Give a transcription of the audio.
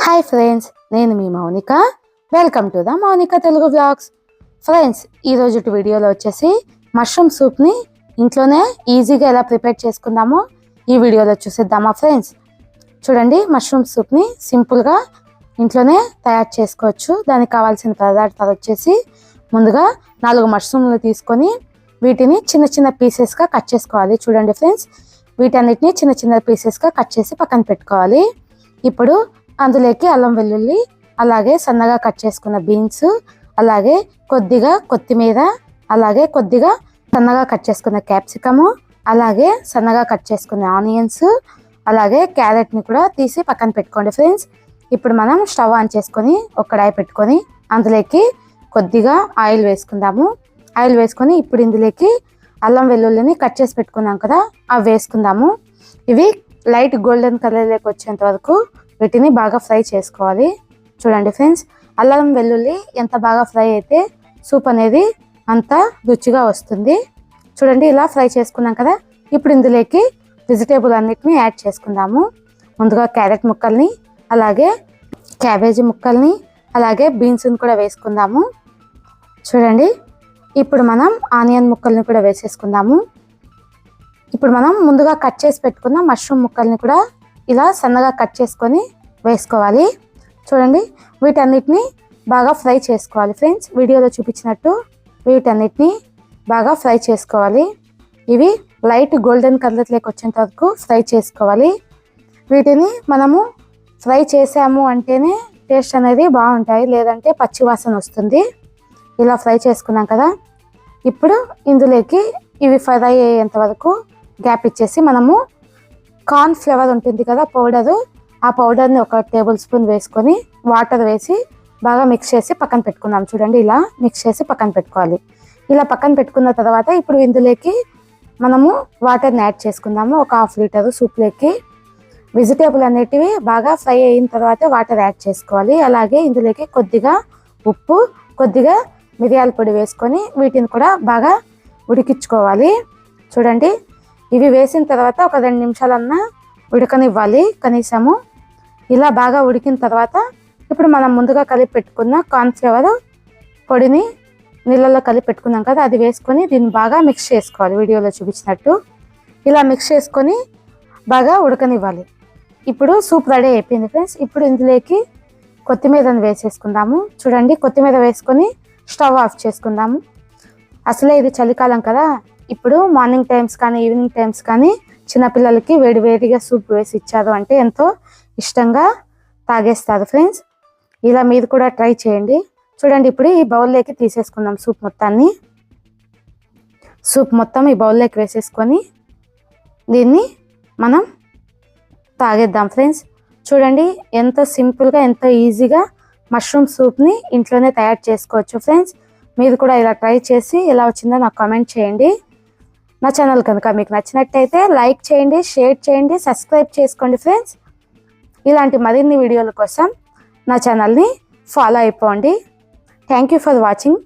Hi friends, నేను మీ Mounika. Welcome to the Mounika Telugu vlogs. Friends, ఈరోజు వీడియోలో వచ్చేసి మష్రూమ్ సూప్ని ఇంట్లోనే ఈజీగా ఎలా ప్రిపేర్ చేసుకుందామో ఈ వీడియోలో చూసేద్దామా ఫ్రెండ్స్. చూడండి, మష్రూమ్ సూప్ని సింపుల్గా ఇంట్లోనే తయారు చేసుకోవచ్చు. దానికి కావాల్సిన పదార్థాలు వచ్చేసి ముందుగా 4 మష్రూమ్లు తీసుకొని వీటిని చిన్న చిన్న పీసెస్గా కట్ చేసుకోవాలి. చూడండి ఫ్రెండ్స్, వీటన్నిటిని చిన్న చిన్న పీసెస్గా కట్ చేసి పక్కన పెట్టుకోవాలి. ఇప్పుడు అందులోకి అల్లం వెల్లుల్లి, అలాగే సన్నగా కట్ చేసుకున్న బీన్స్, అలాగే కొద్దిగా కొత్తిమీర, అలాగే కొద్దిగా సన్నగా కట్ చేసుకున్న క్యాప్సికము, అలాగే సన్నగా కట్ చేసుకున్న ఆనియన్స్, అలాగే క్యారెట్ని కూడా తీసి పక్కన పెట్టుకోండి ఫ్రెండ్స్. ఇప్పుడు మనం స్టవ్ ఆన్ చేసుకొని ఒక కడాయి పెట్టుకొని అందులోకి కొద్దిగా ఆయిల్ వేసుకుందాము. ఆయిల్ వేసుకొని ఇప్పుడు ఇందులోకి అల్లం వెల్లుల్లిని కట్ చేసి పెట్టుకున్నాం కదా, అవి వేసుకుందాము. ఇవి లైట్ గోల్డెన్ కలర్లోకి వచ్చేంత వరకు వీటిని బాగా ఫ్రై చేసుకోవాలి. చూడండి ఫ్రెండ్స్, అల్లం వెల్లుల్లి ఎంత బాగా ఫ్రై అయితే సూప్ అనేది అంత రుచిగా వస్తుంది. చూడండి, ఇలా ఫ్రై చేసుకున్నాం కదా. ఇప్పుడు ఇందులోకి వెజిటేబుల్ అన్నిటిని యాడ్ చేసుకుందాము. ముందుగా క్యారెట్ ముక్కల్ని, అలాగే క్యాబేజీ ముక్కల్ని, అలాగే బీన్స్ని కూడా వేసుకుందాము. చూడండి, ఇప్పుడు మనం ఆనియన్ ముక్కల్ని కూడా వేసేసుకుందాము. ఇప్పుడు మనం ముందుగా కట్ చేసి పెట్టుకున్న మష్రూమ్ ముక్కల్ని కూడా ఇలా సన్నగా కట్ చేసుకొని వేసుకోవాలి. చూడండి, వీటన్నిటిని బాగా ఫ్రై చేసుకోవాలి ఫ్రెండ్స్. వీడియోలో చూపించినట్టు వీటన్నిటిని బాగా ఫ్రై చేసుకోవాలి. ఇవి లైట్ గోల్డెన్ కలర్లోకి వచ్చేంత వరకు ఫ్రై చేసుకోవాలి. వీటిని మనము ఫ్రై చేసాము అంటేనే టేస్ట్ అనేది బాగుంటాయి, లేదంటే పచ్చి వాసన వస్తుంది. ఇలా ఫ్రై చేసుకున్నాం కదా. ఇప్పుడు ఇందులోకి ఇవి ఫ్రై అయ్యేంత వరకు గ్యాప్ ఇచ్చేసి మనము కార్న్ ఫ్లేవర్ ఉంటుంది కదా పౌడరు, ఆ పౌడర్ని 1 టేబుల్ స్పూన్ వేసుకొని వాటర్ వేసి బాగా మిక్స్ చేసి పక్కన పెట్టుకుందాం. చూడండి, ఇలా మిక్స్ చేసి పక్కన పెట్టుకోవాలి. ఇలా పక్కన పెట్టుకున్న తర్వాత ఇప్పుడు ఇందులోకి మనము వాటర్ని యాడ్ చేసుకుందాము. ఒక 1/2 లీటర్ సూప్లోకి వెజిటేబుల్ అనేటివి బాగా ఫ్రై అయిన తర్వాత వాటర్ యాడ్ చేసుకోవాలి. అలాగే ఇందులోకి కొద్దిగా ఉప్పు, కొద్దిగా మిరియాల పొడి వేసుకొని వీటిని కూడా బాగా ఉడికించుకోవాలి. చూడండి, ఇవి వేసిన తర్వాత ఒక 2 నిమిషాలన్నా ఉడకనివ్వాలి కనీసము. ఇలా బాగా ఉడికిన తర్వాత ఇప్పుడు మనం ముందుగా కలిపి పెట్టుకున్న కార్న్ ఫ్లేవర్ పొడిని నీళ్ళలో కలిపి పెట్టుకున్నాం కదా, అది వేసుకొని దీన్ని బాగా మిక్స్ చేసుకోవాలి. వీడియోలో చూపించినట్టు ఇలా మిక్స్ చేసుకొని బాగా ఉడకనివ్వాలి. ఇప్పుడు సూప్ రెడీ అయిపోయింది ఫ్రెండ్స్. ఇప్పుడు ఇందులోకి కొత్తిమీరని వేసేసుకుందాము. చూడండి, కొత్తిమీర వేసుకొని స్టవ్ ఆఫ్ చేసుకుందాము. అసలే ఇది చలికాలం కదా, ఇప్పుడు మార్నింగ్ టైమ్స్ కానీ ఈవినింగ్ టైమ్స్ కానీ చిన్నపిల్లలకి వేడివేడిగా సూప్ వేసి ఇచ్చారు అంటే ఎంతో ఇష్టంగా తాగేస్తారు ఫ్రెండ్స్. ఇలా మీరు కూడా ట్రై చేయండి. చూడండి, ఇప్పుడు ఈ బౌల్లోకి తీసేసుకుందాం సూప్ మొత్తాన్ని. సూప్ మొత్తం ఈ బౌల్లోకి వేసేసుకొని దీన్ని మనం తాగేద్దాం ఫ్రెండ్స్. చూడండి, ఎంతో సింపుల్గా ఎంతో ఈజీగా మష్రూమ్ సూప్ని ఇంట్లోనే తయారు చేసుకోవచ్చు ఫ్రెండ్స్. మీరు కూడా ఇలా ట్రై చేసి ఎలా వచ్చిందో నాకు కామెంట్ చేయండి. నా ఛానల్ కనుక మీకు నచ్చినట్టయితే లైక్ చేయండి, షేర్ చేయండి, సబ్స్క్రైబ్ చేసుకోండి ఫ్రెండ్స్. ఇలాంటి మరిన్ని వీడియోల కోసం నా ఛానల్ని ఫాలో అయిపోండి. Thank you for watching.